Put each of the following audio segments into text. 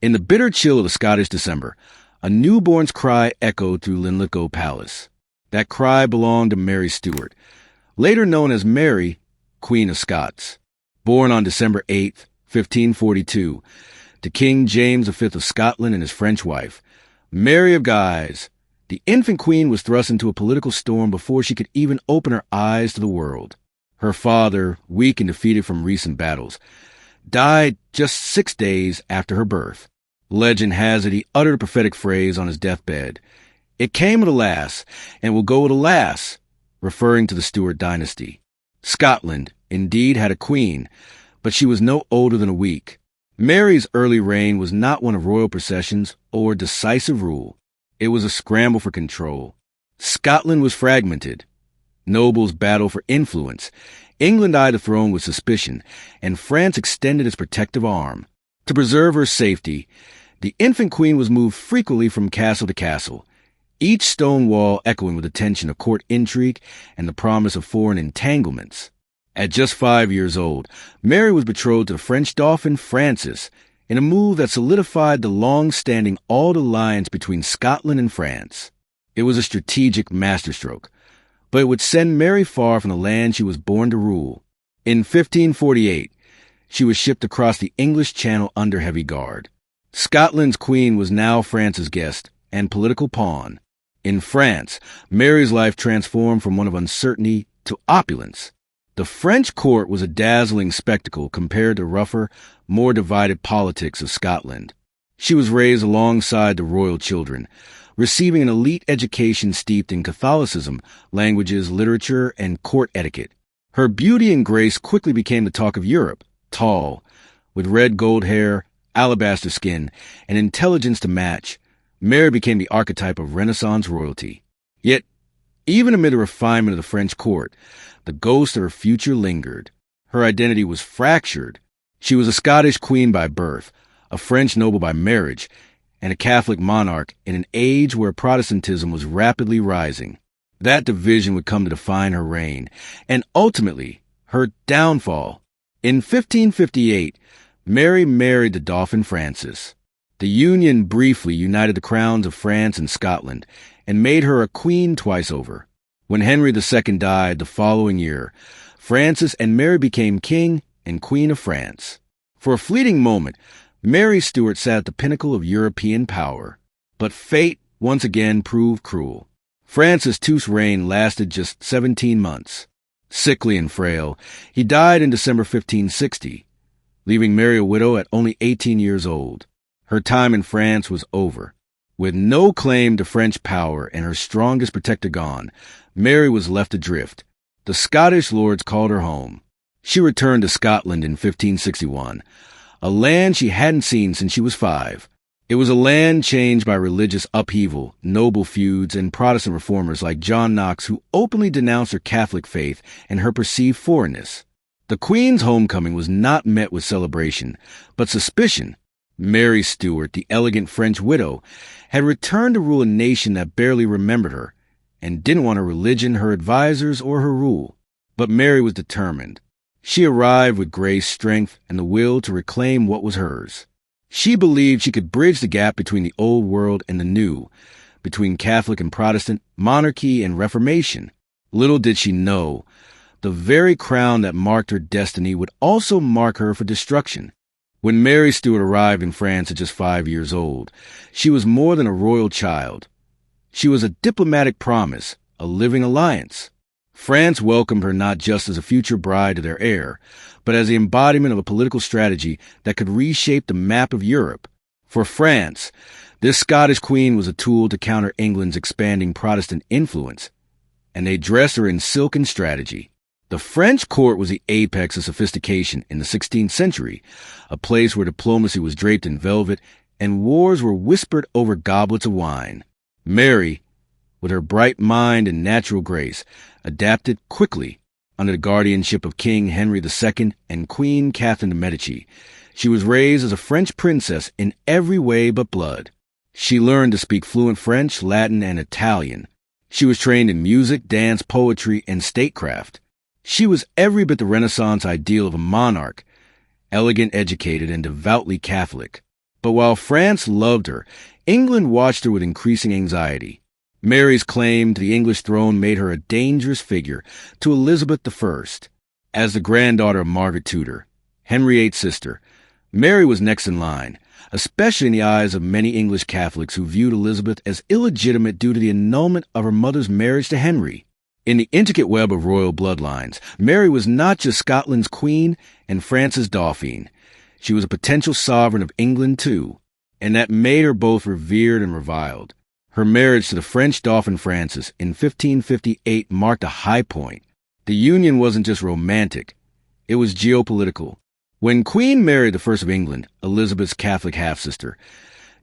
In the bitter chill of the Scottish December, a newborn's cry echoed through Linlithgow Palace. That cry belonged to Mary Stuart, later known as Mary, Queen of Scots. Born on December 8, 1542, to King James V of Scotland and his French wife, Mary of Guise, the infant queen was thrust into a political storm before she could even open her eyes to the world. Her father, weak and defeated from recent battles, died just 6 days after her birth. Legend has it he uttered a prophetic phrase on his deathbed. It came at a lass, and will go at a lass, referring to the Stuart dynasty. Scotland, indeed, had a queen, but she was no older than a week. Mary's early reign was not one of royal processions or decisive rule. It was a scramble for control. Scotland was fragmented. Nobles battled for influence. England eyed the throne with suspicion, and France extended its protective arm. To preserve her safety, the infant queen was moved frequently from castle to castle, each stone wall echoing with the tension of court intrigue and the promise of foreign entanglements. At just 5 years old, Mary was betrothed to the French Dauphin Francis in a move that solidified the long-standing old alliance between Scotland and France. It was a strategic masterstroke, but it would send Mary far from the land she was born to rule. In 1548, she was shipped across the English Channel under heavy guard. Scotland's queen was now France's guest and political pawn. In France, Mary's life transformed from one of uncertainty to opulence. The French court was a dazzling spectacle compared to rougher, more divided politics of Scotland. She was raised alongside the royal children, receiving an elite education steeped in Catholicism, languages, literature, and court etiquette. Her beauty and grace quickly became the talk of Europe. Tall, with red gold hair, alabaster skin, and intelligence to match, Mary became the archetype of Renaissance royalty. Yet, even amid the refinement of the French court, the ghost of her future lingered. Her identity was fractured. She was a Scottish queen by birth, a French noble by marriage, and a Catholic monarch in an age where Protestantism was rapidly rising. That division would come to define her reign, and ultimately, her downfall. In 1558, Mary married the Dauphin Francis. The union briefly united the crowns of France and Scotland, and made her a queen twice over. When Henry II died the following year, Francis and Mary became king and queen of France. For a fleeting moment, Mary Stuart sat at the pinnacle of European power. But fate once again proved cruel. Francis II's reign lasted just 17 months. Sickly and frail, he died in December 1560, leaving Mary a widow at only 18 years old. Her time in France was over. With no claim to French power and her strongest protector gone, Mary was left adrift. The Scottish lords called her home. She returned to Scotland in 1561, a land she hadn't seen since she was 5. It was a land changed by religious upheaval, noble feuds, and Protestant reformers like John Knox who openly denounced her Catholic faith and her perceived foreignness. The Queen's homecoming was not met with celebration, but suspicion. Mary Stuart, the elegant French widow, had returned to rule a nation that barely remembered her and didn't want her religion, her advisors, or her rule. But Mary was determined. She arrived with grace, strength, and the will to reclaim what was hers. She believed she could bridge the gap between the old world and the new, between Catholic and Protestant, monarchy and Reformation. Little did she know, the very crown that marked her destiny would also mark her for destruction. When Mary Stuart arrived in France at just 5 years old, she was more than a royal child. She was a diplomatic promise, a living alliance. France welcomed her not just as a future bride to their heir, but as the embodiment of a political strategy that could reshape the map of Europe. For France, this Scottish queen was a tool to counter England's expanding Protestant influence, and they dressed her in silken strategy. The French court was the apex of sophistication in the 16th century, a place where diplomacy was draped in velvet and wars were whispered over goblets of wine. Mary, with her bright mind and natural grace, adapted quickly under the guardianship of King Henry II and Queen Catherine de' Medici. She was raised as a French princess in every way but blood. She learned to speak fluent French, Latin, and Italian. She was trained in music, dance, poetry, and statecraft. She was every bit the Renaissance ideal of a monarch, elegant, educated, and devoutly Catholic. But while France loved her, England watched her with increasing anxiety. Mary's claim to the English throne made her a dangerous figure to Elizabeth I. As the granddaughter of Margaret Tudor, Henry VIII's sister, Mary was next in line, especially in the eyes of many English Catholics who viewed Elizabeth as illegitimate due to the annulment of her mother's marriage to Henry. In the intricate web of royal bloodlines, Mary was not just Scotland's queen and France's dauphin. She was a potential sovereign of England, too, and that made her both revered and reviled. Her marriage to the French Dauphin Francis in 1558 marked a high point. The union wasn't just romantic, it was geopolitical. When Queen Mary I of England, Elizabeth's Catholic half-sister,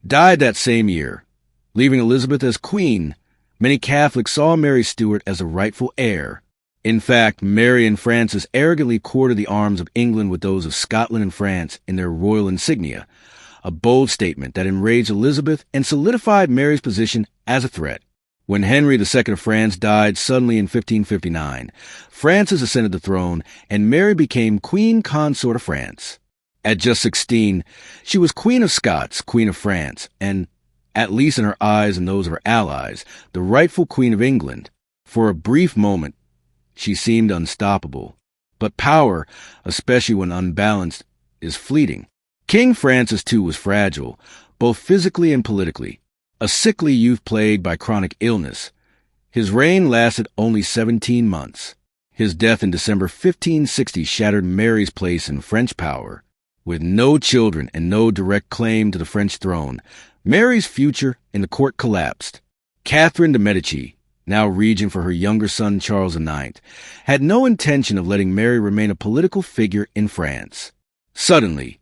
died that same year, leaving Elizabeth as queen, many Catholics saw Mary Stuart as the rightful heir. In fact, Mary and Francis arrogantly quartered the arms of England with those of Scotland and France in their royal insignia, a bold statement that enraged Elizabeth and solidified Mary's position as a threat. When Henry II of France died suddenly in 1559, Francis ascended the throne and Mary became Queen Consort of France. At just 16, she was Queen of Scots, Queen of France, and, at least in her eyes and those of her allies, the rightful Queen of England. For a brief moment, she seemed unstoppable. But power, especially when unbalanced, is fleeting. King Francis, too, was fragile, both physically and politically. A sickly youth plagued by chronic illness. His reign lasted only 17 months. His death in December 1560 shattered Mary's place in French power. With no children and no direct claim to the French throne, Mary's future in the court collapsed. Catherine de' Medici, now regent for her younger son Charles IX, had no intention of letting Mary remain a political figure in France. Suddenly,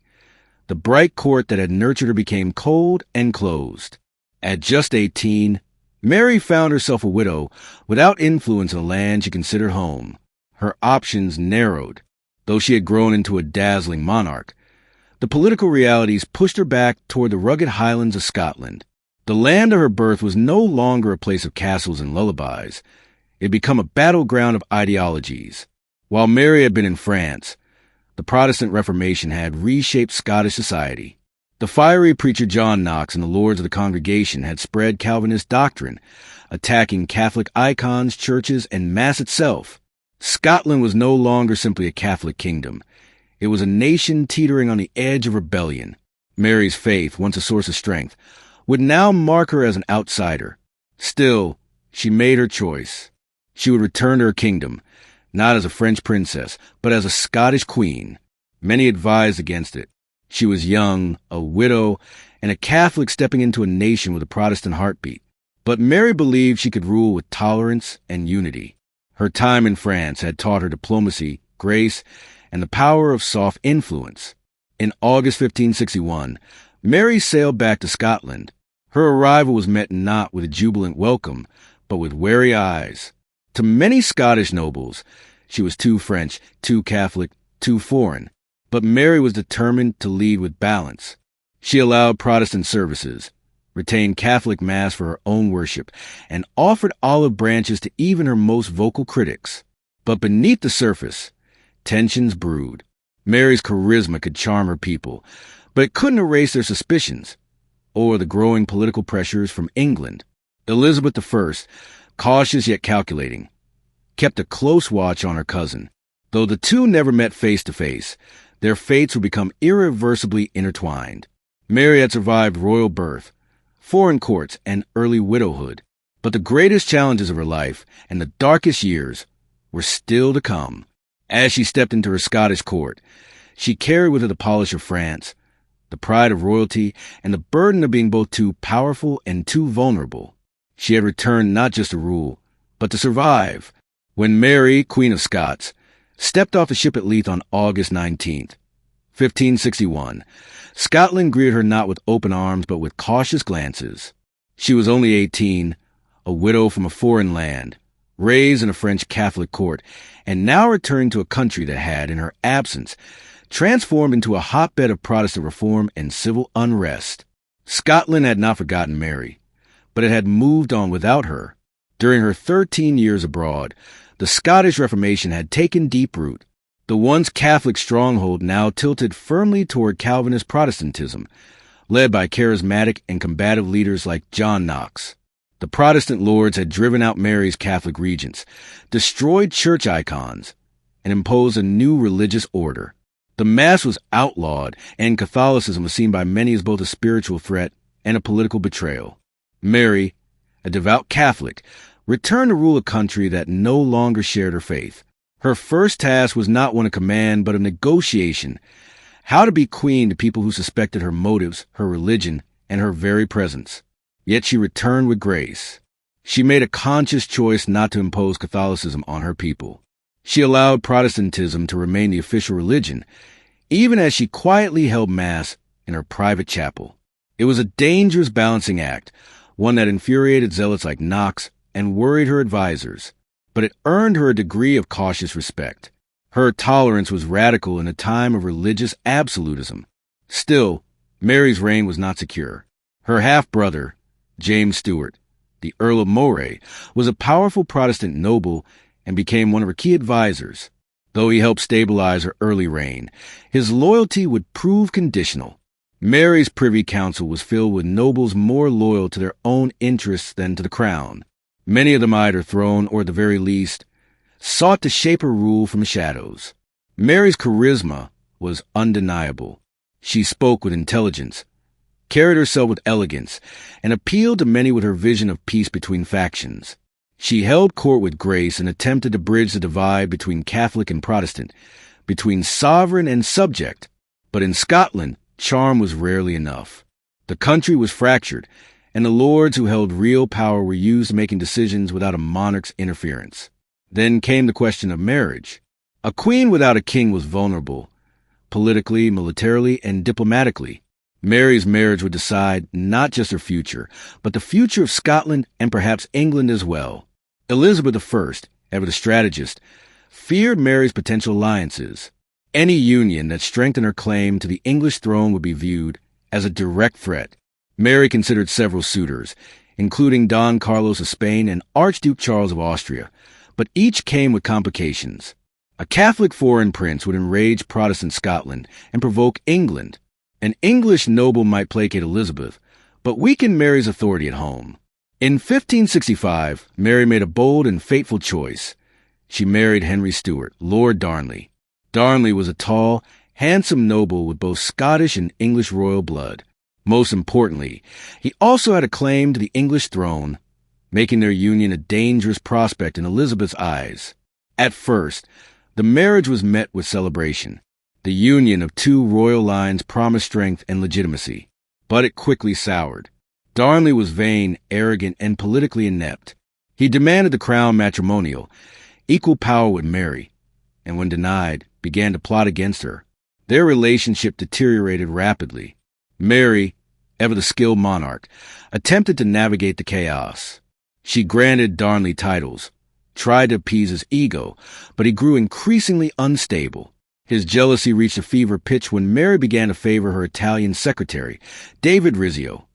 the bright court that had nurtured her became cold and closed. At just 18, Mary found herself a widow without influence in a land she considered home. Her options narrowed. Though she had grown into a dazzling monarch, the political realities pushed her back toward the rugged highlands of Scotland. The land of her birth was no longer a place of castles and lullabies. It had become a battleground of ideologies. While Mary had been in France, the Protestant Reformation had reshaped Scottish society. The fiery preacher John Knox and the lords of the congregation had spread Calvinist doctrine, attacking Catholic icons, churches, and Mass itself. Scotland was no longer simply a Catholic kingdom. It was a nation teetering on the edge of rebellion. Mary's faith, once a source of strength, would now mark her as an outsider. Still, she made her choice. She would return to her kingdom, not as a French princess, but as a Scottish queen. Many advised against it. She was young, a widow, and a Catholic stepping into a nation with a Protestant heartbeat. But Mary believed she could rule with tolerance and unity. Her time in France had taught her diplomacy, grace, and the power of soft influence. In August 1561, Mary sailed back to Scotland. Her arrival was met not with a jubilant welcome, but with wary eyes. To many Scottish nobles, she was too French, too Catholic, too foreign. But Mary was determined to lead with balance. She allowed Protestant services, retained Catholic Mass for her own worship, and offered olive branches to even her most vocal critics. But beneath the surface, tensions brewed. Mary's charisma could charm her people, but it couldn't erase their suspicions, or the growing political pressures from England. Elizabeth I, cautious yet calculating, kept a close watch on her cousin. Though the two never met face to face, their fates would become irreversibly intertwined. Mary had survived royal birth, foreign courts, and early widowhood. But the greatest challenges of her life and the darkest years were still to come. As she stepped into her Scottish court, she carried with her the polish of France, the pride of royalty, and the burden of being both too powerful and too vulnerable. She had returned not just to rule, but to survive. When Mary, Queen of Scots, stepped off the ship at Leith on August 19th, 1561, Scotland greeted her not with open arms but with cautious glances. She was only 18, a widow from a foreign land, raised in a French Catholic court, and now returning to a country that had, in her absence, transformed into a hotbed of Protestant reform and civil unrest. Scotland had not forgotten Mary, but it had moved on without her. During her 13 years abroad, the Scottish Reformation had taken deep root. The once Catholic stronghold now tilted firmly toward Calvinist Protestantism, led by charismatic and combative leaders like John Knox. The Protestant lords had driven out Mary's Catholic regents, destroyed church icons, and imposed a new religious order. The Mass was outlawed, and Catholicism was seen by many as both a spiritual threat and a political betrayal. Mary, a devout Catholic, returned to rule a country that no longer shared her faith. Her first task was not one of command, but of negotiation. How to be queen to people who suspected her motives, her religion, and her very presence. Yet she returned with grace. She made a conscious choice not to impose Catholicism on her people. She allowed Protestantism to remain the official religion, even as she quietly held Mass in her private chapel. It was a dangerous balancing act, one that infuriated zealots like Knox and worried her advisors, but it earned her a degree of cautious respect. Her tolerance was radical in a time of religious absolutism. Still, Mary's reign was not secure. Her half-brother, James Stuart, the Earl of Moray, was a powerful Protestant noble and became one of her key advisors. Though he helped stabilize her early reign, his loyalty would prove conditional. Mary's Privy Council was filled with nobles more loyal to their own interests than to the crown. Many of them eyed her throne, or at the very least, sought to shape her rule from the shadows. Mary's charisma was undeniable. She spoke with intelligence, carried herself with elegance, and appealed to many with her vision of peace between factions. She held court with grace and attempted to bridge the divide between Catholic and Protestant, between sovereign and subject. But in Scotland, charm was rarely enough. The country was fractured, and the lords who held real power were used making decisions without a monarch's interference. Then came the question of marriage. A queen without a king was vulnerable, politically, militarily, and diplomatically. Mary's marriage would decide not just her future, but the future of Scotland and perhaps England as well. Elizabeth I, ever the strategist, feared Mary's potential alliances. Any union that strengthened her claim to the English throne would be viewed as a direct threat. Mary considered several suitors, including Don Carlos of Spain and Archduke Charles of Austria, but each came with complications. A Catholic foreign prince would enrage Protestant Scotland and provoke England. An English noble might placate Elizabeth, but weaken Mary's authority at home. In 1565, Mary made a bold and fateful choice. She married Henry Stuart, Lord Darnley. Darnley was a tall, handsome noble with both Scottish and English royal blood. Most importantly, he also had a claim to the English throne, making their union a dangerous prospect in Elizabeth's eyes. At first, the marriage was met with celebration. The union of two royal lines promised strength and legitimacy, but it quickly soured. Darnley was vain, arrogant, and politically inept. He demanded the crown matrimonial, equal power with Mary, and when denied, began to plot against her. Their relationship deteriorated rapidly. Mary, ever the skilled monarch, attempted to navigate the chaos. She granted Darnley titles, tried to appease his ego, but he grew increasingly unstable. His jealousy reached a fever pitch when Mary began to favor her Italian secretary, David Rizzio,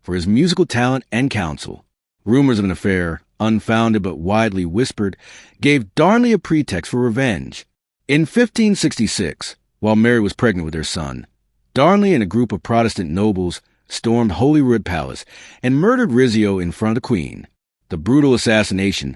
for his musical talent and counsel. Rumors of an affair, unfounded but widely whispered, gave Darnley a pretext for revenge. In 1566, while Mary was pregnant with their son, Darnley and a group of Protestant nobles stormed Holyrood Palace and murdered Rizzio in front of the Queen. The brutal assassination,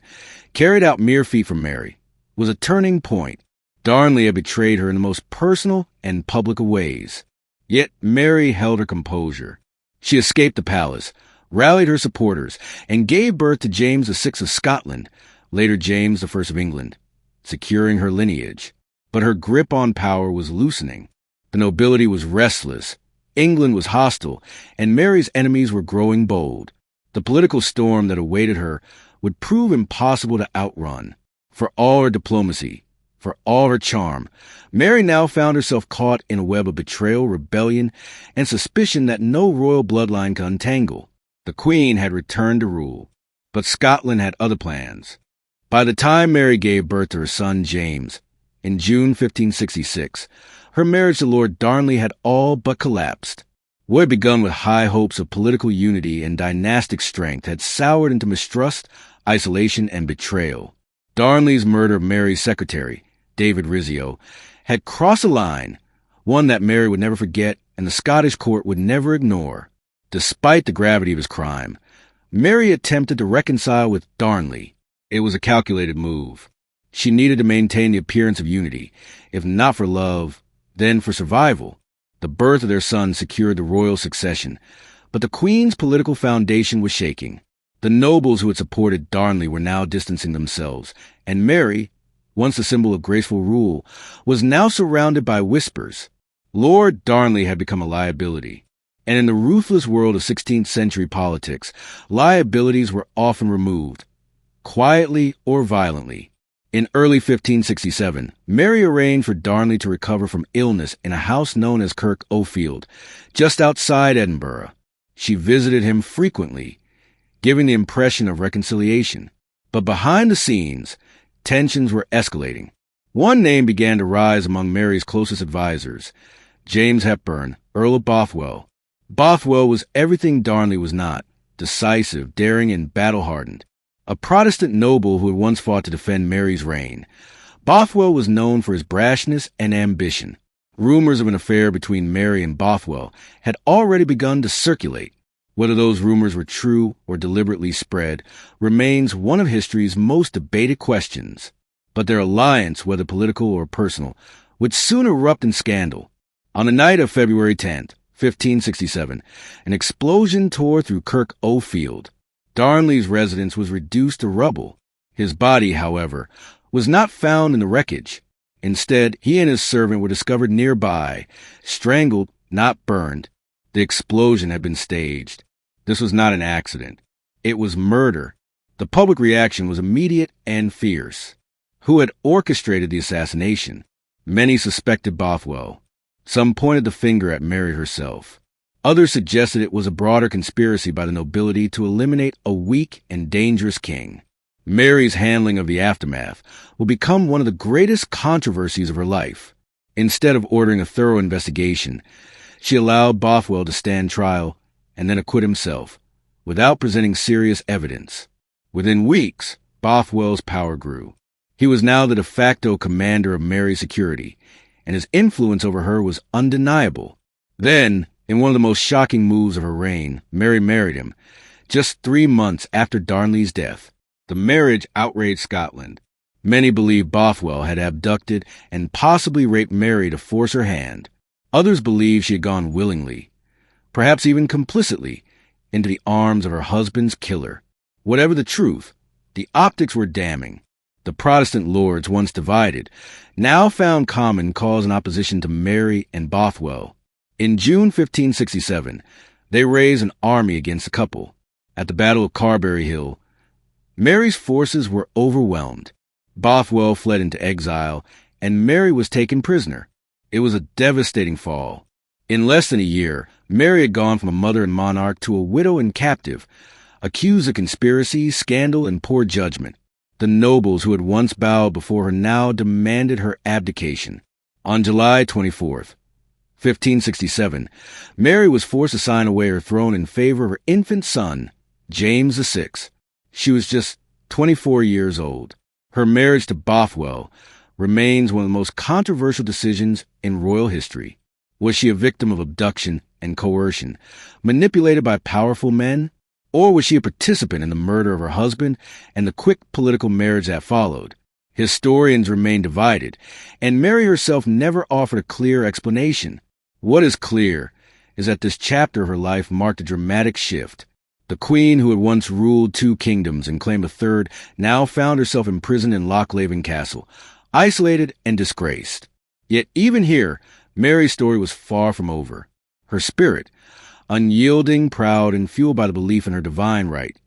carried out mere feet from Mary, was a turning point. Darnley had betrayed her in the most personal and public of ways. Yet Mary held her composure. She escaped the palace, rallied her supporters, and gave birth to James VI of Scotland, later James I of England, securing her lineage. But her grip on power was loosening. The nobility was restless, England was hostile, and Mary's enemies were growing bold. The political storm that awaited her would prove impossible to outrun. For all her diplomacy, for all her charm, Mary now found herself caught in a web of betrayal, rebellion, and suspicion that no royal bloodline could untangle. The Queen had returned to rule, but Scotland had other plans. By the time Mary gave birth to her son James, in June 1566, her marriage to Lord Darnley had all but collapsed. What had begun with high hopes of political unity and dynastic strength had soured into mistrust, isolation, and betrayal. Darnley's murder of Mary's secretary, David Rizzio, had crossed a line, one that Mary would never forget and the Scottish court would never ignore. Despite the gravity of his crime, Mary attempted to reconcile with Darnley. It was a calculated move. She needed to maintain the appearance of unity, if not for love, then for survival. The birth of their son secured the royal succession, but the Queen's political foundation was shaking. The nobles who had supported Darnley were now distancing themselves, and Mary, once a symbol of graceful rule, was now surrounded by whispers. Lord Darnley had become a liability, and in the ruthless world of 16th century politics, liabilities were often removed, quietly or violently. In early 1567, Mary arranged for Darnley to recover from illness in a house known as Kirk O'Field, just outside Edinburgh. She visited him frequently, giving the impression of reconciliation. But behind the scenes, tensions were escalating. One name began to rise among Mary's closest advisors: James Hepburn, Earl of Bothwell. Bothwell was everything Darnley was not: decisive, daring, and battle-hardened. A Protestant noble who had once fought to defend Mary's reign, Bothwell was known for his brashness and ambition. Rumors of an affair between Mary and Bothwell had already begun to circulate. Whether those rumors were true or deliberately spread remains one of history's most debated questions. But their alliance, whether political or personal, would soon erupt in scandal. On the night of February 10th, 1567, an explosion tore through Kirk O'Field. Darnley's residence was reduced to rubble. His body, however, was not found in the wreckage. Instead, he and his servant were discovered nearby, strangled, not burned. The explosion had been staged. This was not an accident. It was murder. The public reaction was immediate and fierce. Who had orchestrated the assassination? Many suspected Bothwell. Some pointed the finger at Mary herself. Others suggested it was a broader conspiracy by the nobility to eliminate a weak and dangerous king. Mary's handling of the aftermath will become one of the greatest controversies of her life. Instead of ordering a thorough investigation, she allowed Bothwell to stand trial and then acquit himself, without presenting serious evidence. Within weeks, Bothwell's power grew. He was now the de facto commander of Mary's security, and his influence over her was undeniable. Then, in one of the most shocking moves of her reign, Mary married him, just 3 months after Darnley's death. The marriage outraged Scotland. Many believed Bothwell had abducted and possibly raped Mary to force her hand. Others believed she had gone willingly, perhaps even complicitly, into the arms of her husband's killer. Whatever the truth, the optics were damning. The Protestant lords, once divided, now found common cause in opposition to Mary and Bothwell. In June 1567, they raised an army against the couple. At the Battle of Carberry Hill, Mary's forces were overwhelmed. Bothwell fled into exile, and Mary was taken prisoner. It was a devastating fall. In less than a year, Mary had gone from a mother and monarch to a widow and captive, accused of conspiracy, scandal, and poor judgment. The nobles who had once bowed before her now demanded her abdication. On July 24th, 1567, Mary was forced to sign away her throne in favor of her infant son, James VI. She was just 24 years old. Her marriage to Bothwell remains one of the most controversial decisions in royal history. Was she a victim of abduction and coercion, manipulated by powerful men? Or was she a participant in the murder of her husband and the quick political marriage that followed? Historians remain divided, and Mary herself never offered a clear explanation. What is clear is that this chapter of her life marked a dramatic shift. The queen who had once ruled 2 kingdoms and claimed a third now found herself imprisoned in Lochleven Castle, isolated and disgraced. Yet even here, Mary's story was far from over. Her spirit, unyielding, proud, and fueled by the belief in her divine right,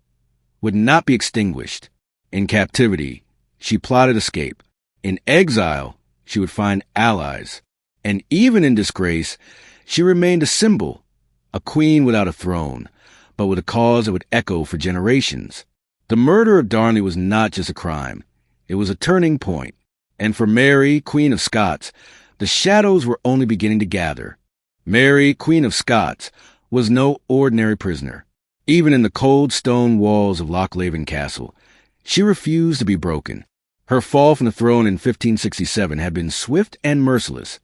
would not be extinguished. In captivity, she plotted escape. In exile, she would find allies. And even in disgrace, she remained a symbol, a queen without a throne, but with a cause that would echo for generations. The murder of Darnley was not just a crime. It was a turning point. And for Mary, Queen of Scots, the shadows were only beginning to gather. Mary, Queen of Scots, was no ordinary prisoner. Even in the cold stone walls of Lochleven Castle, she refused to be broken. Her fall from the throne in 1567 had been swift and merciless.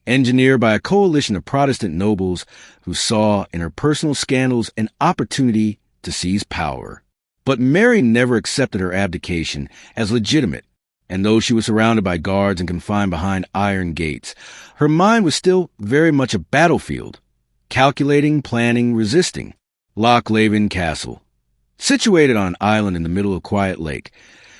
engineered by a coalition of Protestant nobles who saw in her personal scandals an opportunity to seize power. But Mary never accepted her abdication as legitimate, and though she was surrounded by guards and confined behind iron gates, her mind was still very much a battlefield, calculating, planning, resisting. Lochleven Castle, situated on an island in the middle of a quiet lake,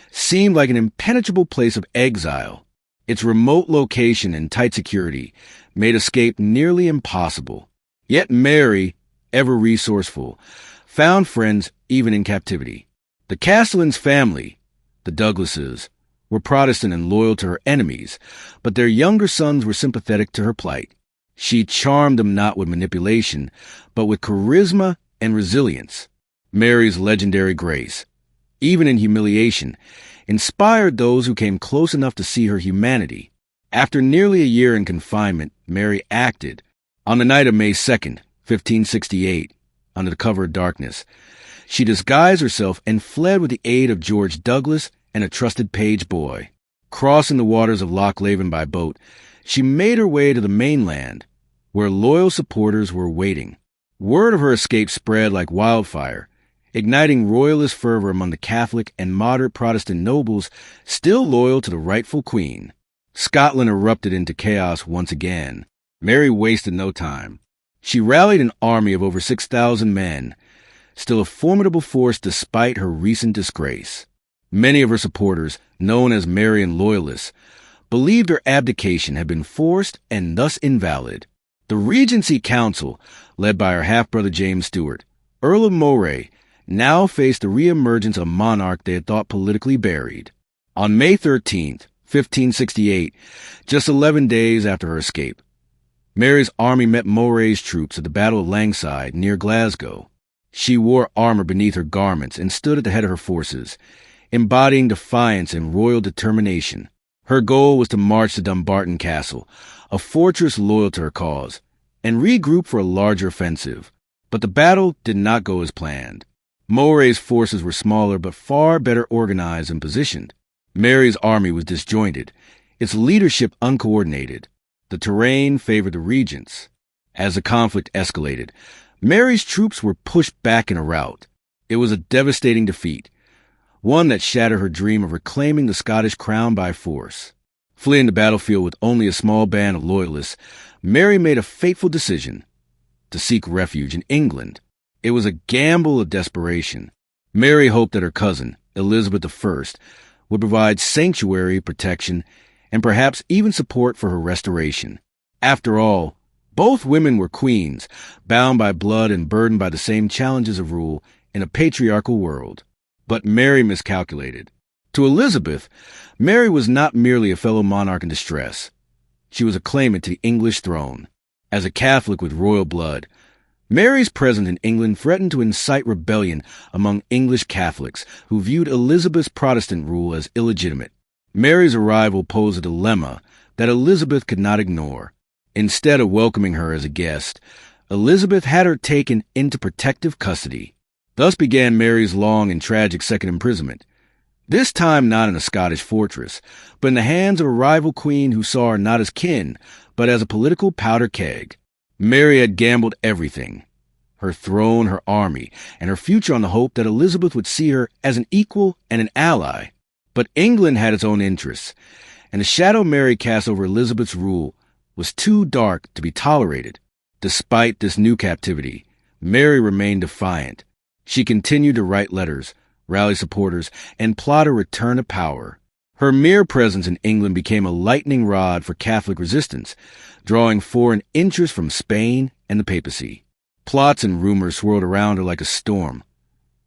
seemed like an impenetrable place of exile. Its remote location and tight security made escape nearly impossible. Yet Mary, ever resourceful, found friends even in captivity. The Castellans family, the Douglases, were Protestant and loyal to her enemies, but their younger sons were sympathetic to her plight. She charmed them not with manipulation, but with charisma and resilience. Mary's legendary grace, even in humiliation, inspired those who came close enough to see her humanity. After nearly a year in confinement, Mary acted. On the night of May 2nd, 1568, under the cover of darkness, she disguised herself and fled with the aid of George Douglas and a trusted page boy. Crossing the waters of Lochleven by boat, she made her way to the mainland, where loyal supporters were waiting. Word of her escape spread like wildfire, igniting royalist fervor among the Catholic and moderate Protestant nobles still loyal to the rightful queen. Scotland erupted into chaos once again. Mary wasted no time. She rallied an army of over 6,000 men, still a formidable force despite her recent disgrace. Many of her supporters, known as Marian loyalists, believed her abdication had been forced and thus invalid. The Regency Council, led by her half-brother James Stuart, Earl of Moray, now faced the re-emergence of a monarch they had thought politically buried. On May 13th, 1568, just 11 days after her escape, Mary's army met Moray's troops at the Battle of Langside near Glasgow. She wore armor beneath her garments and stood at the head of her forces, embodying defiance and royal determination. Her goal was to march to Dumbarton Castle, a fortress loyal to her cause, and regroup for a larger offensive. But the battle did not go as planned. Moray's forces were smaller but far better organized and positioned. Mary's army was disjointed, its leadership uncoordinated. The terrain favored the regents. As the conflict escalated, Mary's troops were pushed back in a rout. It was a devastating defeat, one that shattered her dream of reclaiming the Scottish crown by force. Fleeing the battlefield with only a small band of loyalists, Mary made a fateful decision to seek refuge in England. It was a gamble of desperation. Mary hoped that her cousin, Elizabeth I, would provide sanctuary, protection, and perhaps even support for her restoration. After all, both women were queens, bound by blood and burdened by the same challenges of rule in a patriarchal world. But Mary miscalculated. To Elizabeth, Mary was not merely a fellow monarch in distress. She was a claimant to the English throne. As a Catholic with royal blood, Mary's presence in England threatened to incite rebellion among English Catholics who viewed Elizabeth's Protestant rule as illegitimate. Mary's arrival posed a dilemma that Elizabeth could not ignore. Instead of welcoming her as a guest, Elizabeth had her taken into protective custody. Thus began Mary's long and tragic second imprisonment, this time not in a Scottish fortress, but in the hands of a rival queen who saw her not as kin, but as a political powder keg. Mary had gambled everything, her throne, her army, and her future on the hope that Elizabeth would see her as an equal and an ally. But England had its own interests, and the shadow Mary cast over Elizabeth's rule was too dark to be tolerated. Despite this new captivity, Mary remained defiant. She continued to write letters, rally supporters, and plot a return to power. Her mere presence in England became a lightning rod for Catholic resistance, drawing foreign interest from Spain and the papacy. Plots and rumors swirled around her like a storm,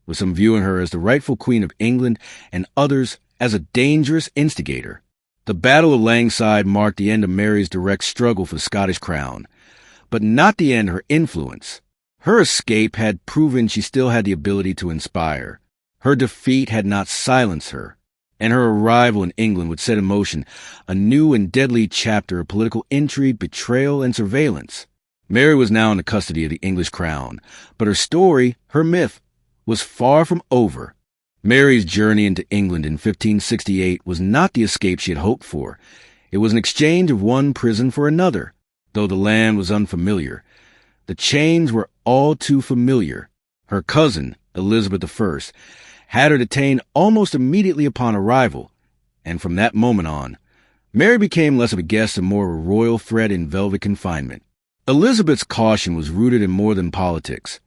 with some viewing her as the rightful Queen of England and others as a dangerous instigator. The Battle of Langside marked the end of Mary's direct struggle for the Scottish crown, but not the end of her influence. Her escape had proven she still had the ability to inspire. Her defeat had not silenced her, and her arrival in England would set in motion a new and deadly chapter of political intrigue, betrayal, and surveillance. Mary was now in the custody of the English crown, but her story, her myth, was far from over. Mary's journey into England in 1568 was not the escape she had hoped for. It was an exchange of one prison for another, though the land was unfamiliar. The chains were all too familiar. Her cousin, Elizabeth I, had her detained almost immediately upon arrival, and from that moment on, Mary became less of a guest and more of a royal threat in velvet confinement. Elizabeth's caution was rooted in more than politics.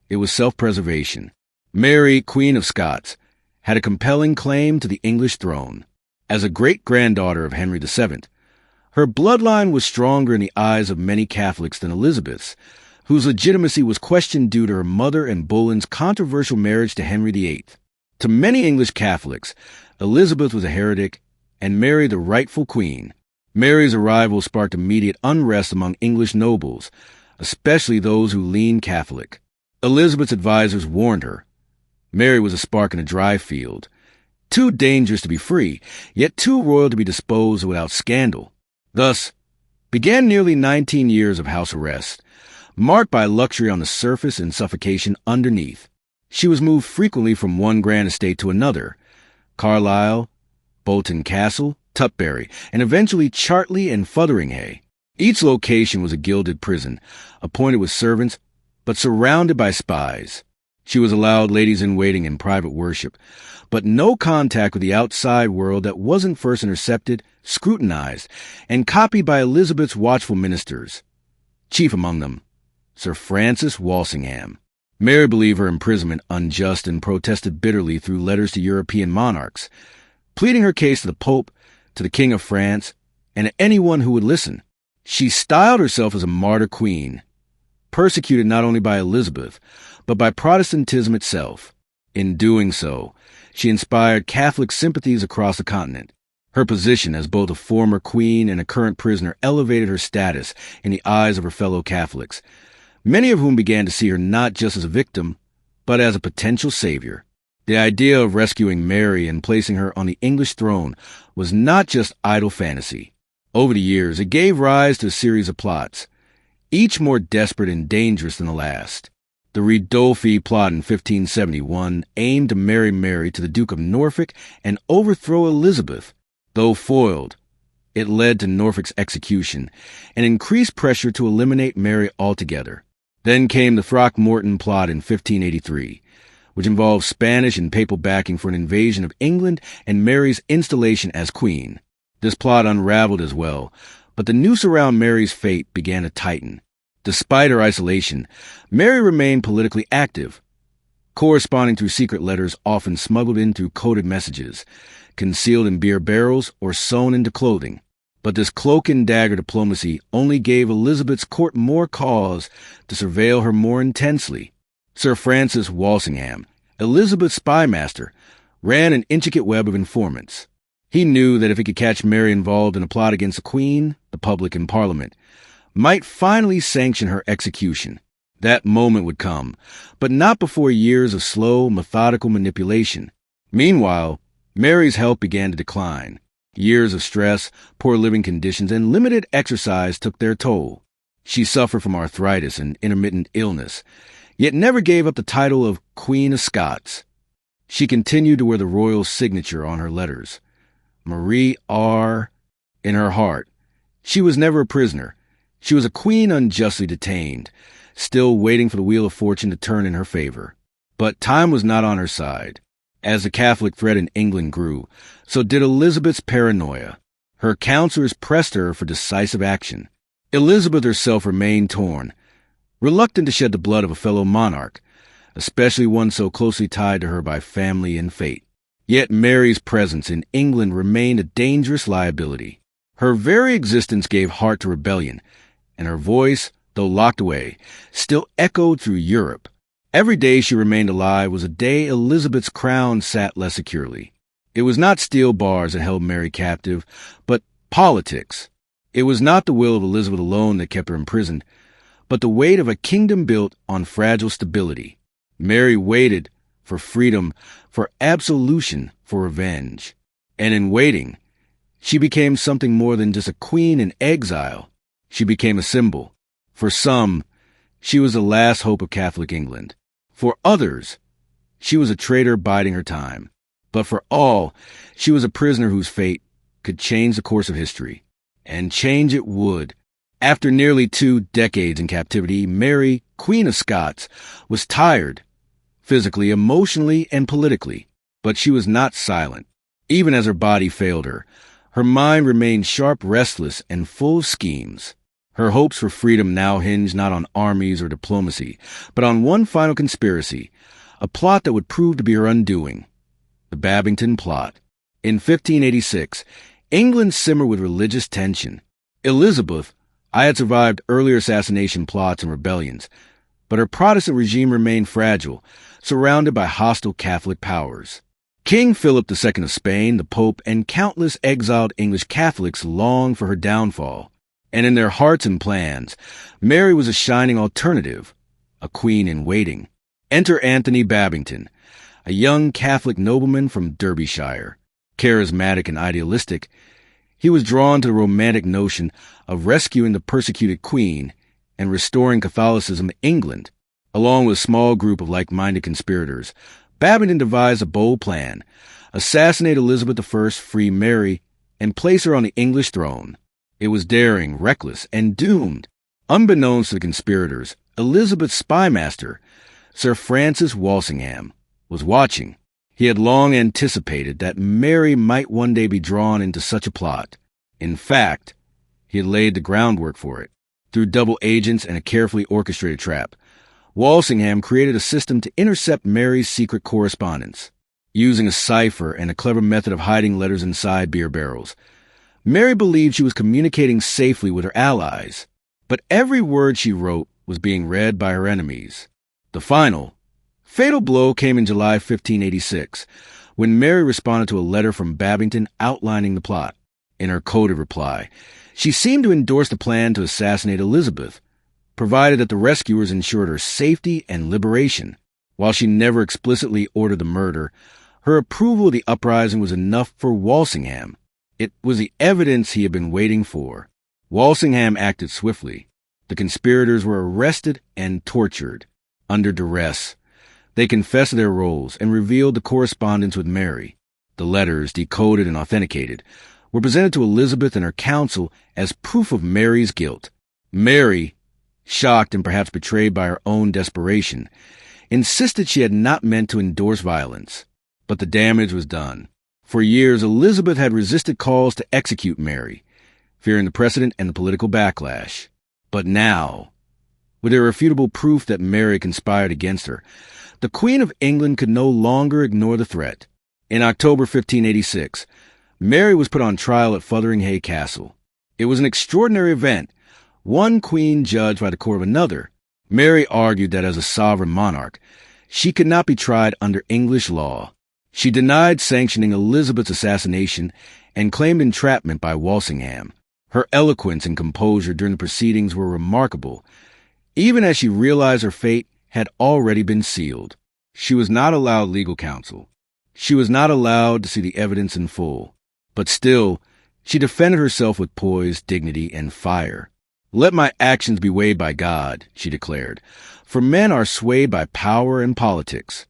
It was self-preservation. Mary, Queen of Scots, had a compelling claim to the English throne. As a great-granddaughter of Henry VII, her bloodline was stronger in the eyes of many Catholics than Elizabeth's, whose legitimacy was questioned due to her mother and Boleyn's controversial marriage to Henry VIII. To many English Catholics, Elizabeth was a heretic and Mary the rightful queen. Mary's arrival sparked immediate unrest among English nobles, especially those who leaned Catholic. Elizabeth's advisors warned her. Mary was a spark in a dry field, too dangerous to be free, yet too royal to be disposed of without scandal. Thus began nearly 19 years of house arrest, marked by luxury on the surface and suffocation underneath. She was moved frequently from one grand estate to another, Carlisle, Bolton Castle, Tutbury, and eventually Chartley and Fotheringhay. Each location was a gilded prison, appointed with servants, but surrounded by spies. She was allowed ladies-in-waiting and private worship, but no contact with the outside world that wasn't first intercepted, scrutinized, and copied by Elizabeth's watchful ministers. Chief among them, Sir Francis Walsingham. Mary believed her imprisonment unjust and protested bitterly through letters to European monarchs, pleading her case to the Pope, to the King of France, and to anyone who would listen. She styled herself as a martyr queen, persecuted not only by Elizabeth, but by Protestantism itself. In doing so, she inspired Catholic sympathies across the continent. Her position as both a former queen and a current prisoner elevated her status in the eyes of her fellow Catholics, many of whom began to see her not just as a victim, but as a potential savior. The idea of rescuing Mary and placing her on the English throne was not just idle fantasy. Over the years, it gave rise to a series of plots, each more desperate and dangerous than the last. The Ridolfi plot in 1571 aimed to marry Mary to the Duke of Norfolk and overthrow Elizabeth. Though foiled, it led to Norfolk's execution and increased pressure to eliminate Mary altogether. Then came the Throckmorton plot in 1583, which involved Spanish and papal backing for an invasion of England and Mary's installation as queen. This plot unraveled as well, but the noose around Mary's fate began to tighten. Despite her isolation, Mary remained politically active, corresponding through secret letters often smuggled in through coded messages, concealed in beer barrels or sewn into clothing. But this cloak-and-dagger diplomacy only gave Elizabeth's court more cause to surveil her more intensely. Sir Francis Walsingham, Elizabeth's spymaster, ran an intricate web of informants. He knew that if he could catch Mary involved in a plot against the Queen, the public, and Parliament, might finally sanction her execution. That moment would come, but not before years of slow, methodical manipulation. Meanwhile, Mary's health began to decline. Years of stress, poor living conditions, and limited exercise took their toll. She suffered from arthritis and intermittent illness, yet never gave up the title of Queen of Scots. She continued to wear the royal signature on her letters, Marie R. in her heart. She was never a prisoner. She was a queen unjustly detained, still waiting for the wheel of fortune to turn in her favor. But time was not on her side. As the Catholic threat in England grew, so did Elizabeth's paranoia. Her counselors pressed her for decisive action. Elizabeth herself remained torn, reluctant to shed the blood of a fellow monarch, especially one so closely tied to her by family and fate. Yet Mary's presence in England remained a dangerous liability. Her very existence gave heart to rebellion, and her voice, though locked away, still echoed through Europe. Every day she remained alive was a day Elizabeth's crown sat less securely. It was not steel bars that held Mary captive, but politics. It was not the will of Elizabeth alone that kept her imprisoned, but the weight of a kingdom built on fragile stability. Mary waited for freedom, for absolution, for revenge. And in waiting, she became something more than just a queen in exile. She became a symbol. For some, she was the last hope of Catholic England. For others, she was a traitor biding her time. But for all, she was a prisoner whose fate could change the course of history. And change it would. After nearly 2 decades in captivity, Mary, Queen of Scots, was tired, physically, emotionally, and politically. But she was not silent. Even as her body failed her, her mind remained sharp, restless, and full of schemes. Her hopes for freedom now hinged not on armies or diplomacy, but on one final conspiracy, a plot that would prove to be her undoing. The Babington Plot. In 1586, England simmered with religious tension. Elizabeth had survived earlier assassination plots and rebellions, but her Protestant regime remained fragile, surrounded by hostile Catholic powers. King Philip II of Spain, the Pope, and countless exiled English Catholics longed for her downfall. And in their hearts and plans, Mary was a shining alternative, a queen in waiting. Enter Anthony Babington, a young Catholic nobleman from Derbyshire. Charismatic and idealistic, he was drawn to the romantic notion of rescuing the persecuted queen and restoring Catholicism in England. Along with a small group of like-minded conspirators, Babington devised a bold plan: assassinate Elizabeth I, free Mary, and place her on the English throne. It was daring, reckless, and doomed. Unbeknownst to the conspirators, Elizabeth's spymaster, Sir Francis Walsingham, was watching. He had long anticipated that Mary might one day be drawn into such a plot. In fact, he had laid the groundwork for it. Through double agents and a carefully orchestrated trap, Walsingham created a system to intercept Mary's secret correspondence. Using a cipher and a clever method of hiding letters inside beer barrels, Mary believed she was communicating safely with her allies, but every word she wrote was being read by her enemies. The final, fatal blow came in July 1586, when Mary responded to a letter from Babington outlining the plot. In her coded reply, she seemed to endorse the plan to assassinate Elizabeth, provided that the rescuers ensured her safety and liberation. While she never explicitly ordered the murder, her approval of the uprising was enough for Walsingham. It was the evidence he had been waiting for. Walsingham acted swiftly. The conspirators were arrested and tortured. Under duress, they confessed their roles and revealed the correspondence with Mary. The letters, decoded and authenticated, were presented to Elizabeth and her council as proof of Mary's guilt. Mary, shocked and perhaps betrayed by her own desperation, insisted she had not meant to endorse violence. But the damage was done. For years, Elizabeth had resisted calls to execute Mary, fearing the precedent and the political backlash. But now, with irrefutable proof that Mary conspired against her, the Queen of England could no longer ignore the threat. In October 1586, Mary was put on trial at Fotheringhay Castle. It was an extraordinary event, one queen judged by the court of another. Mary argued that as a sovereign monarch, she could not be tried under English law. She denied sanctioning Elizabeth's assassination and claimed entrapment by Walsingham. Her eloquence and composure during the proceedings were remarkable, even as she realized her fate had already been sealed. She was not allowed legal counsel. She was not allowed to see the evidence in full. But still, she defended herself with poise, dignity, and fire. "Let my actions be weighed by God," she declared, "for men are swayed by power and politics."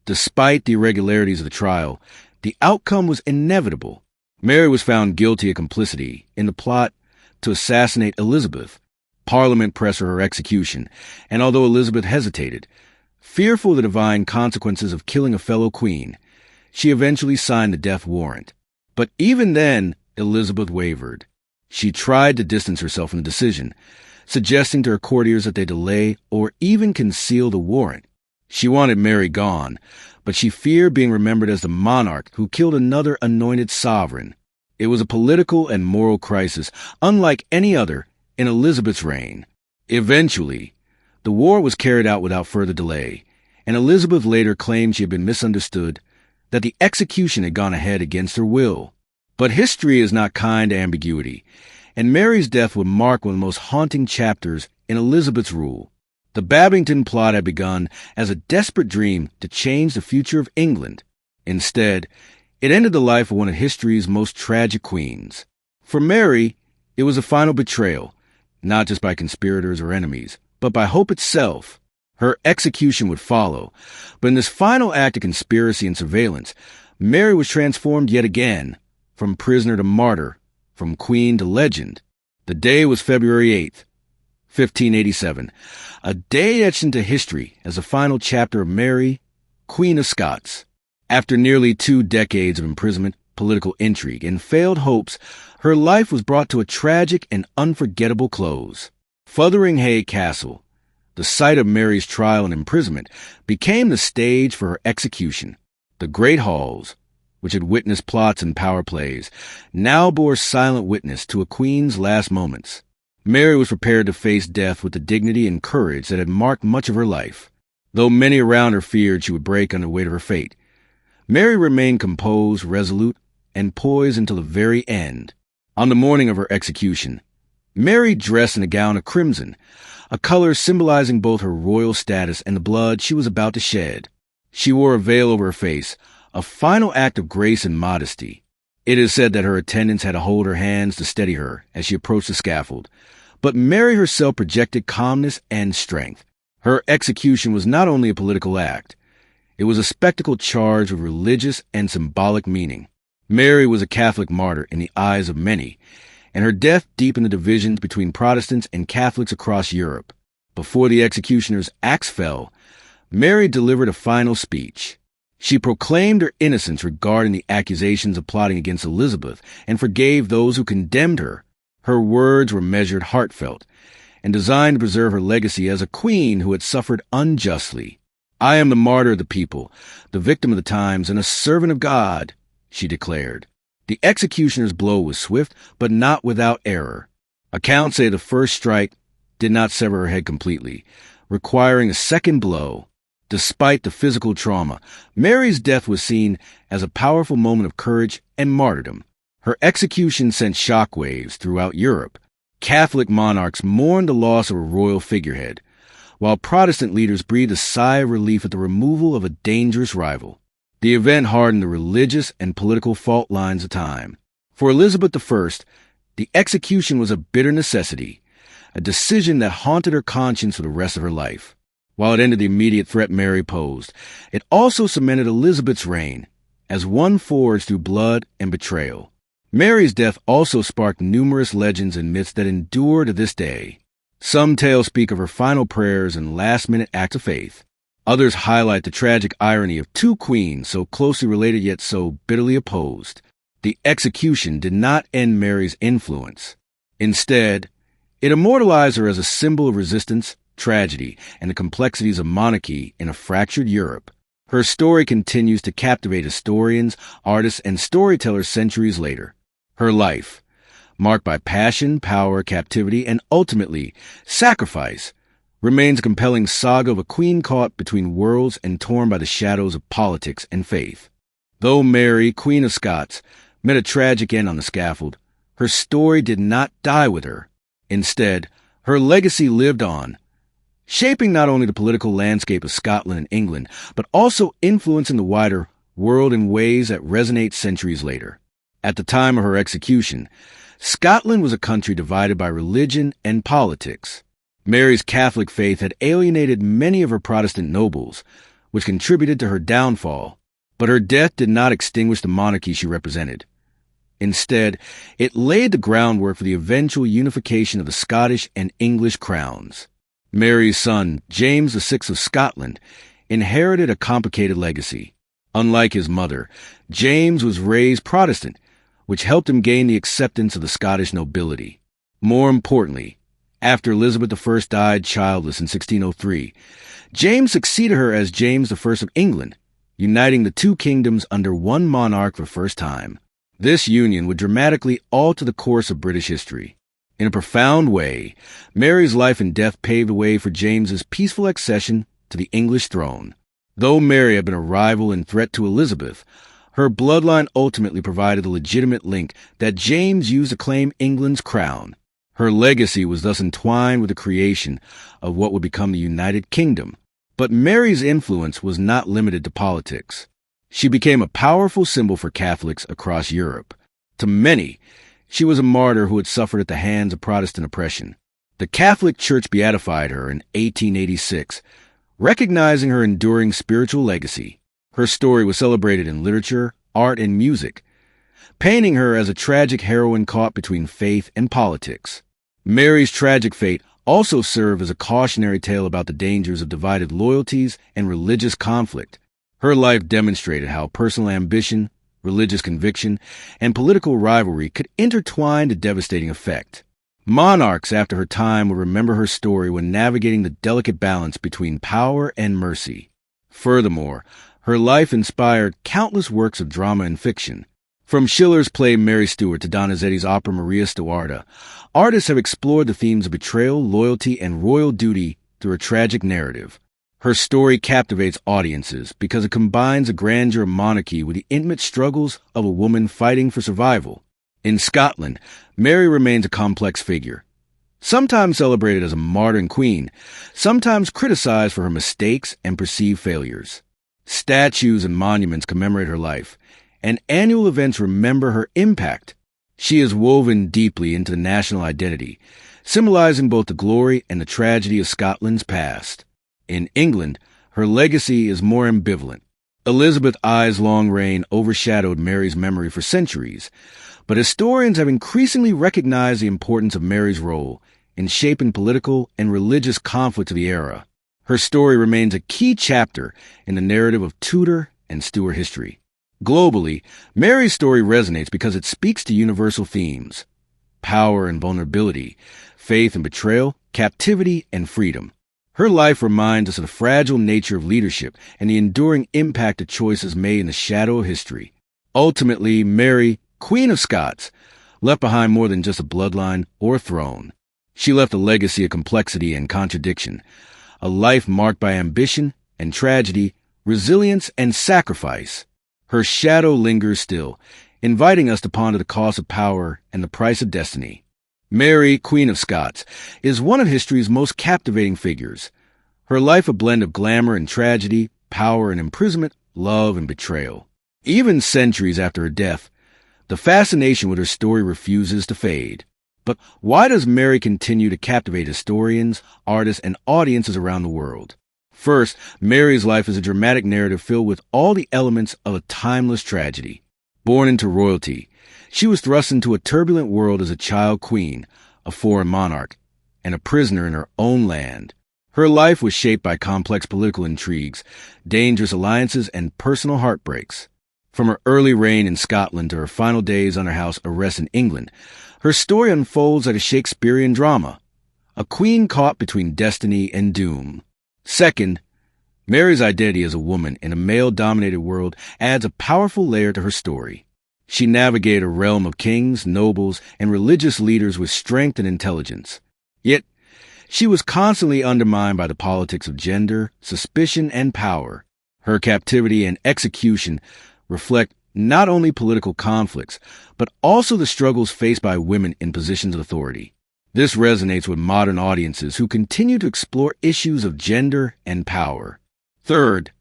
Despite the irregularities of the trial, the outcome was inevitable. Mary was found guilty of complicity in the plot to assassinate Elizabeth. Parliament pressed for her execution, and although Elizabeth hesitated, fearful of the divine consequences of killing a fellow queen, she eventually signed the death warrant. But even then, Elizabeth wavered. She tried to distance herself from the decision, suggesting to her courtiers that they delay or even conceal the warrant. She wanted Mary gone, but she feared being remembered as the monarch who killed another anointed sovereign. It was a political and moral crisis unlike any other in Elizabeth's reign. Eventually, the war was carried out without further delay, and Elizabeth later claimed she had been misunderstood, that the execution had gone ahead against her will. But history is not kind to ambiguity, and Mary's death would mark one of the most haunting chapters in Elizabeth's rule. The Babington Plot had begun as a desperate dream to change the future of England. Instead, it ended the life of one of history's most tragic queens. For Mary, it was a final betrayal, not just by conspirators or enemies, but by hope itself. Her execution would follow, but in this final act of conspiracy and surveillance, Mary was transformed yet again, from prisoner to martyr, from queen to legend. The day was February 8th, 1587, a day etched into history as the final chapter of Mary, Queen of Scots. After nearly 2 decades of imprisonment, political intrigue, and failed hopes, her life was brought to a tragic and unforgettable close. Fotheringhay Castle, the site of Mary's trial and imprisonment, became the stage for her execution. The great halls, which had witnessed plots and power plays, now bore silent witness to a queen's last moments. Mary was prepared to face death with the dignity and courage that had marked much of her life. Though many around her feared she would break under the weight of her fate, Mary remained composed, resolute, and poised until the very end. On the morning of her execution, Mary dressed in a gown of crimson, a color symbolizing both her royal status and the blood she was about to shed. She wore a veil over her face, a final act of grace and modesty. It is said that her attendants had to hold her hands to steady her as she approached the scaffold, but Mary herself projected calmness and strength. Her execution was not only a political act, it was a spectacle charged with religious and symbolic meaning. Mary was a Catholic martyr in the eyes of many, and her death deepened the divisions between Protestants and Catholics across Europe. Before the executioner's axe fell, Mary delivered a final speech. She proclaimed her innocence regarding the accusations of plotting against Elizabeth and forgave those who condemned her. Her words were measured, heartfelt, and designed to preserve her legacy as a queen who had suffered unjustly. "I am the martyr of the people, the victim of the times, and a servant of God," she declared. The executioner's blow was swift, but not without error. Accounts say the first strike did not sever her head completely, requiring a second blow. Despite the physical trauma, Mary's death was seen as a powerful moment of courage and martyrdom. Her execution sent shockwaves throughout Europe. Catholic monarchs mourned the loss of a royal figurehead, while Protestant leaders breathed a sigh of relief at the removal of a dangerous rival. The event hardened the religious and political fault lines of time. For Elizabeth I, the execution was a bitter necessity, a decision that haunted her conscience for the rest of her life. While it ended the immediate threat Mary posed, it also cemented Elizabeth's reign as one forged through blood and betrayal. Mary's death also sparked numerous legends and myths that endure to this day. Some tales speak of her final prayers and last-minute acts of faith. Others highlight the tragic irony of 2 queens so closely related yet so bitterly opposed. The execution did not end Mary's influence. Instead, it immortalized her as a symbol of resistance, tragedy, and the complexities of monarchy in a fractured Europe. Her story continues to captivate historians, artists, and storytellers centuries later. Her life, marked by passion, power, captivity, and ultimately sacrifice, remains a compelling saga of a queen caught between worlds and torn by the shadows of politics and faith. Though Mary, Queen of Scots, met a tragic end on the scaffold, her story did not die with her. Instead, her legacy lived on, shaping not only the political landscape of Scotland and England, but also influencing the wider world in ways that resonate centuries later. At the time of her execution, Scotland was a country divided by religion and politics. Mary's Catholic faith had alienated many of her Protestant nobles, which contributed to her downfall, but her death did not extinguish the monarchy she represented. Instead, it laid the groundwork for the eventual unification of the Scottish and English crowns. Mary's son, James VI of Scotland, inherited a complicated legacy. Unlike his mother, James was raised Protestant, which helped him gain the acceptance of the Scottish nobility. More importantly, after Elizabeth I died childless in 1603, James succeeded her as James I of England, uniting the 2 kingdoms under one monarch for the first time. This union would dramatically alter the course of British history. In a profound way, Mary's life and death paved the way for James's peaceful accession to the English throne. Though Mary had been a rival and threat to Elizabeth, her bloodline ultimately provided a legitimate link that James used to claim England's crown. Her legacy was thus entwined with the creation of what would become the United Kingdom. But Mary's influence was not limited to politics. She became a powerful symbol for Catholics across Europe. To many, she was a martyr who had suffered at the hands of Protestant oppression. The Catholic Church beatified her in 1886, recognizing her enduring spiritual legacy. Her story was celebrated in literature, art, and music, painting her as a tragic heroine caught between faith and politics. Mary's tragic fate also served as a cautionary tale about the dangers of divided loyalties and religious conflict. Her life demonstrated how personal ambition, religious conviction, and political rivalry could intertwine to devastating effect. Monarchs after her time will remember her story when navigating the delicate balance between power and mercy. Furthermore, her life inspired countless works of drama and fiction. From Schiller's play Mary Stuart to Donizetti's opera Maria Stuarda, artists have explored the themes of betrayal, loyalty, and royal duty through a tragic narrative. Her story captivates audiences because it combines the grandeur of monarchy with the intimate struggles of a woman fighting for survival. In Scotland, Mary remains a complex figure. Sometimes celebrated as a martyr and queen, sometimes criticized for her mistakes and perceived failures. Statues and monuments commemorate her life, and annual events remember her impact. She is woven deeply into the national identity, symbolizing both the glory and the tragedy of Scotland's past. In England, her legacy is more ambivalent. Elizabeth I's long reign overshadowed Mary's memory for centuries, but historians have increasingly recognized the importance of Mary's role in shaping political and religious conflicts of the era. Her story remains a key chapter in the narrative of Tudor and Stuart history. Globally, Mary's story resonates because it speaks to universal themes: power and vulnerability, faith and betrayal, captivity and freedom. Her life reminds us of the fragile nature of leadership and the enduring impact of choices made in the shadow of history. Ultimately, Mary, Queen of Scots, left behind more than just a bloodline or a throne. She left a legacy of complexity and contradiction, a life marked by ambition and tragedy, resilience and sacrifice. Her shadow lingers still, inviting us to ponder the cost of power and the price of destiny. Mary, Queen of Scots, is one of history's most captivating figures. Her life a blend of glamour and tragedy, power and imprisonment, love and betrayal. Even centuries after her death, the fascination with her story refuses to fade. But why does Mary continue to captivate historians, artists, and audiences around the world? First, Mary's life is a dramatic narrative filled with all the elements of a timeless tragedy. Born into royalty, she was thrust into a turbulent world as a child queen, a foreign monarch, and a prisoner in her own land. Her life was shaped by complex political intrigues, dangerous alliances, and personal heartbreaks. From her early reign in Scotland to her final days under house arrest in England, her story unfolds like a Shakespearean drama, a queen caught between destiny and doom. Second, Mary's identity as a woman in a male-dominated world adds a powerful layer to her story. She navigated a realm of kings, nobles, and religious leaders with strength and intelligence. Yet, she was constantly undermined by the politics of gender, suspicion, and power. Her captivity and execution reflect not only political conflicts, but also the struggles faced by women in positions of authority. This resonates with modern audiences who continue to explore issues of gender and power. Third,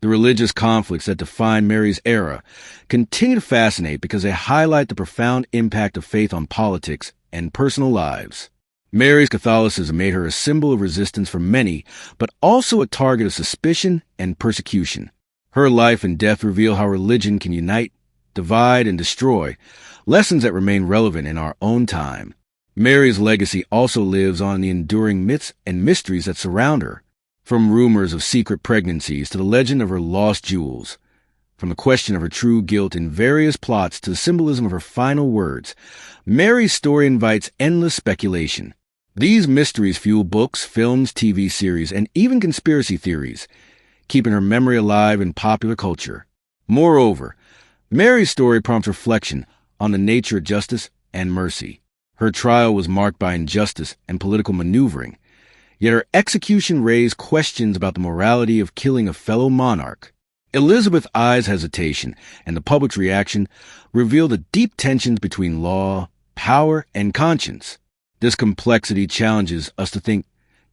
the religious conflicts that define Mary's era continue to fascinate because they highlight the profound impact of faith on politics and personal lives. Mary's Catholicism made her a symbol of resistance for many, but also a target of suspicion and persecution. Her life and death reveal how religion can unite, divide, and destroy, lessons that remain relevant in our own time. Mary's legacy also lives on in the enduring myths and mysteries that surround her. From rumors of secret pregnancies to the legend of her lost jewels, from the question of her true guilt in various plots to the symbolism of her final words, Mary's story invites endless speculation. These mysteries fuel books, films, TV series, and even conspiracy theories, keeping her memory alive in popular culture. Moreover, Mary's story prompts reflection on the nature of justice and mercy. Her trial was marked by injustice and political maneuvering, yet her execution raised questions about the morality of killing a fellow monarch. Elizabeth I's hesitation and the public's reaction reveal the deep tensions between law, power, and conscience. This complexity challenges us to think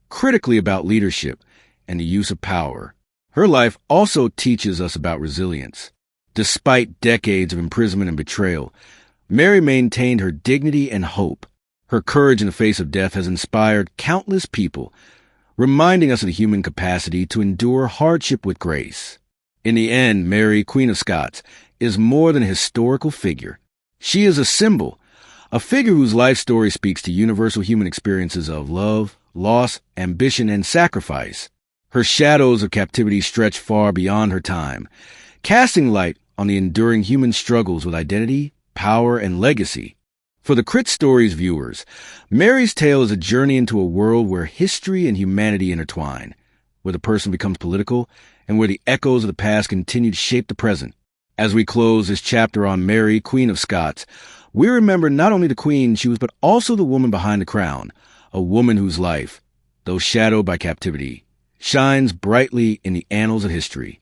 critically about leadership and the use of power. Her life also teaches us about resilience. Despite decades of imprisonment and betrayal, Mary maintained her dignity and hope. Her courage in the face of death has inspired countless people, reminding us of the human capacity to endure hardship with grace. In the end, Mary, Queen of Scots, is more than a historical figure. She is a symbol, A figure whose life story speaks to universal human experiences of love, loss, ambition, and sacrifice. Her shadows of captivity stretch far beyond her time, casting light on the enduring human struggles with identity, power, and legacy. For the Crit Stories viewers, Mary's tale is a journey into a world where history and humanity intertwine, where the person becomes political, and where the echoes of the past continue to shape the present. As we close this chapter on Mary, Queen of Scots, we remember not only the queen she was, but also the woman behind the crown, a woman whose life, though shadowed by captivity, shines brightly in the annals of history.